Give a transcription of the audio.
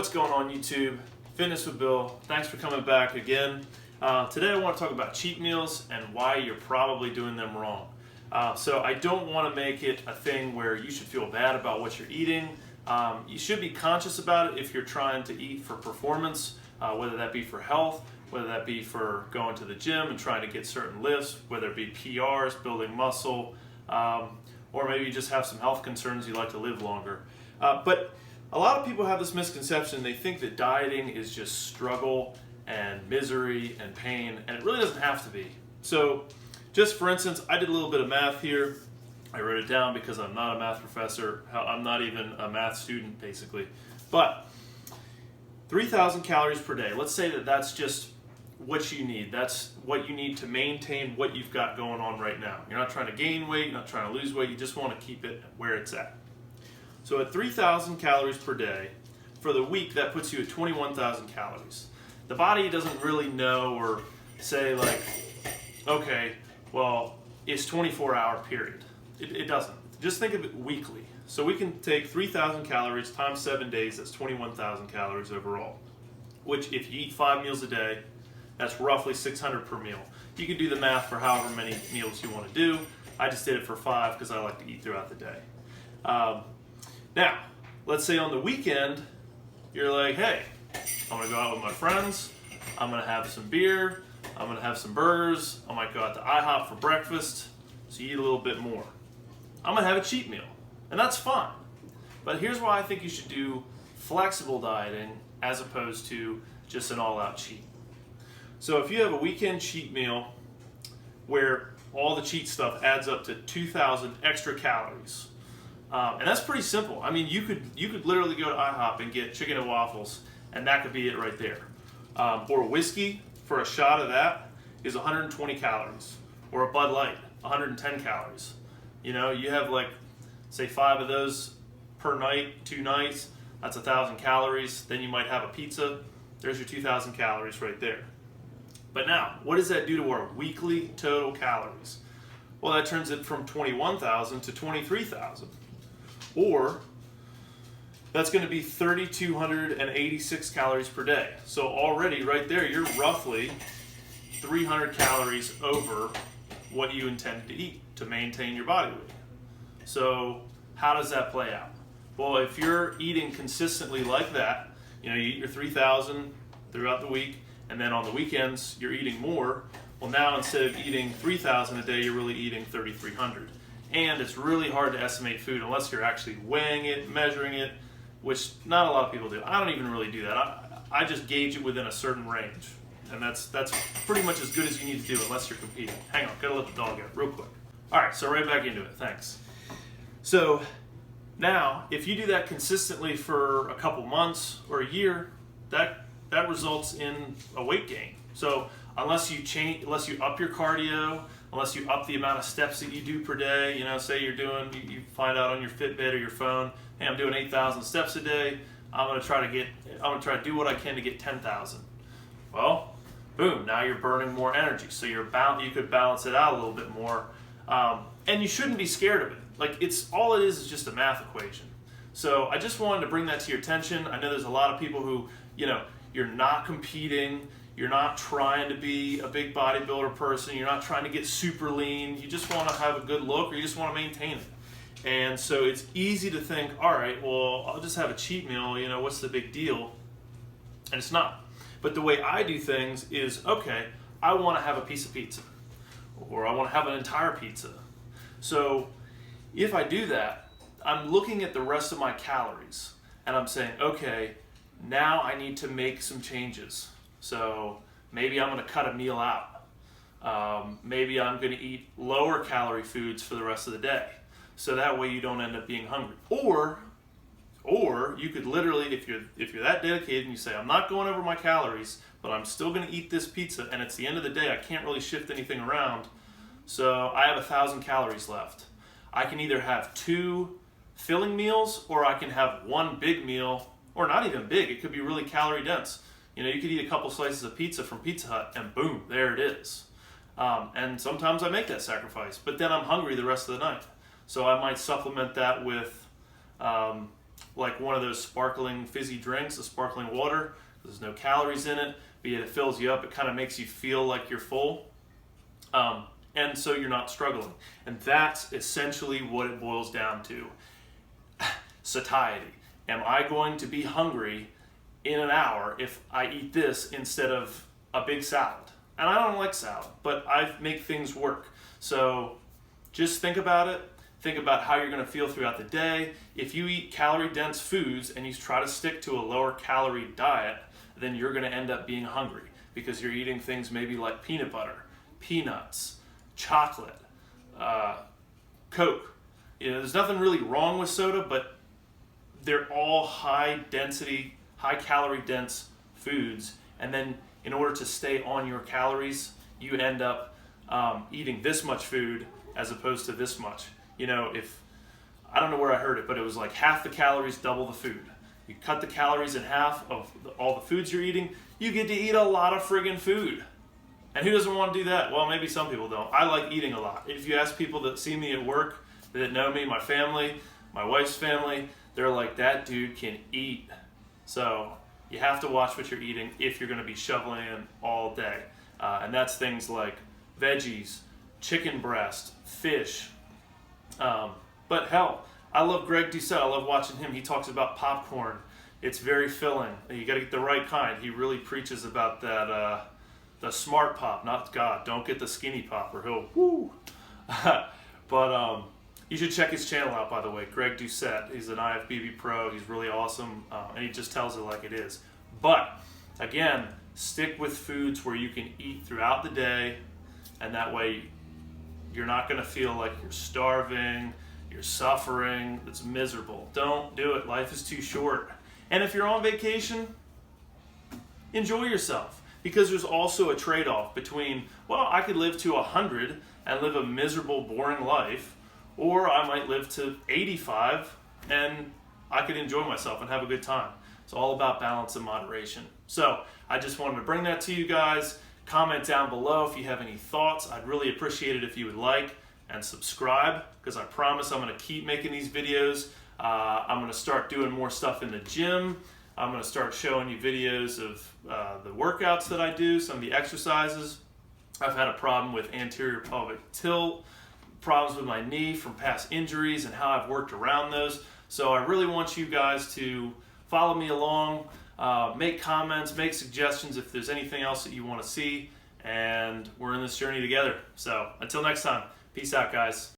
What's going on YouTube? Fitness with Bill. Thanks for coming back again. Today I want to talk about cheat meals and why you're probably doing them wrong. So I don't want to make it a thing where you should feel bad about what you're eating. You should be conscious about it if you're trying to eat for performance, whether that be for health, whether that be for going to the gym and trying to get certain lifts, whether it be PRs, building muscle, or maybe you just have some health concerns, you like to live longer. But a lot of people have this misconception. They think that dieting is just struggle and misery and pain, and it really doesn't have to be. So just for instance, I did a little bit of math here. I wrote it down because I'm not a math professor. I'm not even a math student, basically. But 3,000 calories per day. Let's say that that's just what you need. That's what you need to maintain what you've got going on right now. You're not trying to gain weight, you're not trying to lose weight, you just want to keep it where it's at. So at 3,000 calories per day, for the week, that puts you at 21,000 calories. The body doesn't really know or say like, okay, well, it's 24-hour period. It doesn't. Just think of it weekly. So we can take 3,000 calories times 7 days, that's 21,000 calories overall, which if you eat 5 meals a day, that's roughly 600 per meal. You can do the math for however many meals you want to do. I just did it for 5 because I like to eat throughout the day. Now, let's say on the weekend, you're like, hey, I'm gonna go out with my friends, I'm gonna have some beer, I'm gonna have some burgers, I might go out to IHOP for breakfast, so you eat a little bit more. I'm gonna have a cheat meal, and that's fine. But here's why I think you should do flexible dieting as opposed to just an all-out cheat. So if you have a weekend cheat meal where all the cheat stuff adds up to 2,000 extra calories, and that's pretty simple. I mean, you could literally go to IHOP and get chicken and waffles, and that could be it right there. Or whiskey for a shot of that is 120 calories, or a Bud Light, 110 calories. You know, you have like, say 5 of those per night, 2 nights, that's 1,000 calories. Then you might have a pizza. There's your 2,000 calories right there. But now, what does that do to our weekly total calories? Well, that turns it from 21,000 to 23,000. Or that's going to be 3,286 calories per day. So already right there, you're roughly 300 calories over what you intended to eat to maintain your body weight. So how does that play out? Well, if you're eating consistently like that, you know, you eat your 3,000 throughout the week, and then on the weekends you're eating more. Well, now instead of eating 3,000 a day, you're really eating 3,300. And it's really hard to estimate food unless you're actually weighing it, measuring it, which not a lot of people do. I don't even really do that. I just gauge it within a certain range. And that's pretty much as good as you need to do unless you're competing. Hang on, gotta let the dog out real quick. All right, so right back into it, thanks. So now, if you do that consistently for a couple months or a year, that results in a weight gain. So unless you up your cardio, unless you up the amount of steps that you do per day, you know, say you find out on your Fitbit or your phone, hey, I'm doing 8,000 steps a day, I'm gonna try to do what I can to get 10,000. Well, boom, now you're burning more energy, so you could balance it out a little bit more, and you shouldn't be scared of it. Like, all it is just a math equation. So I just wanted to bring that to your attention. I know there's a lot of people who, you know, you're not competing, you're not trying to be a big bodybuilder person, you're not trying to get super lean, you just want to have a good look, or you just want to maintain it. And so it's easy to think, all right, well, I'll just have a cheat meal, you know, what's the big deal? And it's not. But the way I do things is, okay, I want to have a piece of pizza, or I want to have an entire pizza. So if I do that, I'm looking at the rest of my calories, and I'm saying, okay, now I need to make some changes. So maybe I'm going to cut a meal out. Maybe I'm going to eat lower calorie foods for the rest of the day. So that way you don't end up being hungry. Or you could literally, if you're that dedicated and you say, I'm not going over my calories, but I'm still going to eat this pizza, and it's the end of the day, I can't really shift anything around, so I have 1,000 calories left. I can either have 2 filling meals, or I can have 1 big meal, or not even big, it could be really calorie dense. You know, you could eat a couple slices of pizza from Pizza Hut, and boom, there it is. And sometimes I make that sacrifice, but then I'm hungry the rest of the night. So I might supplement that with like one of those sparkling fizzy drinks, a sparkling water. There's no calories in it, but yet it fills you up. It kind of makes you feel like you're full. And so you're not struggling. And that's essentially what it boils down to. Satiety. Am I going to be hungry in an hour if I eat this instead of a big salad? And I don't like salad, but I make things work. So just think about it. Think about how you're going to feel throughout the day. If you eat calorie-dense foods and you try to stick to a lower calorie diet, then you're going to end up being hungry because you're eating things maybe like peanut butter, peanuts, chocolate, Coke. You know, there's nothing really wrong with soda, but they're all high density, high calorie dense foods. And then in order to stay on your calories, you end up eating this much food as opposed to this much. You know, if, I don't know where I heard it, but it was like half the calories, double the food. You cut the calories in half of all the foods you're eating, you get to eat a lot of friggin' food. And who doesn't want to do that? Well, maybe some people don't. I like eating a lot. If you ask people that see me at work, that know me, my family, my wife's family, they're like, that dude can eat. So you have to watch what you're eating if you're going to be shoveling in all day. And that's things like veggies, chicken breast, fish. But hell, I love Greg Doucette. I love watching him. He talks about popcorn. It's very filling. You got to get the right kind. He really preaches about that, the smart pop, not God. Don't get the skinny pop or he'll woo. But you should check his channel out, by the way. Greg Doucette. He's an IFBB pro. He's really awesome, and he just tells it like it is. But again, stick with foods where you can eat throughout the day, and that way you're not going to feel like you're starving, you're suffering, it's miserable. Don't do it. Life is too short. And if you're on vacation, enjoy yourself. Because there's also a trade-off between, well, I could live to 100 and live a miserable, boring life, or I might live to 85 and I could enjoy myself and have a good time. It's all about balance and moderation. So I just wanted to bring that to you guys. Comment down below if you have any thoughts. I'd really appreciate it if you would like and subscribe, because I promise I'm going to keep making these videos. I'm going to start doing more stuff in the gym. I'm going to start showing you videos of the workouts that I do, some of the exercises. I've had a problem with anterior pelvic tilt, problems with my knee from past injuries and how I've worked around those. So I really want you guys to follow me along, make comments, make suggestions if there's anything else that you want to see, and we're in this journey together. So until next time, peace out, guys.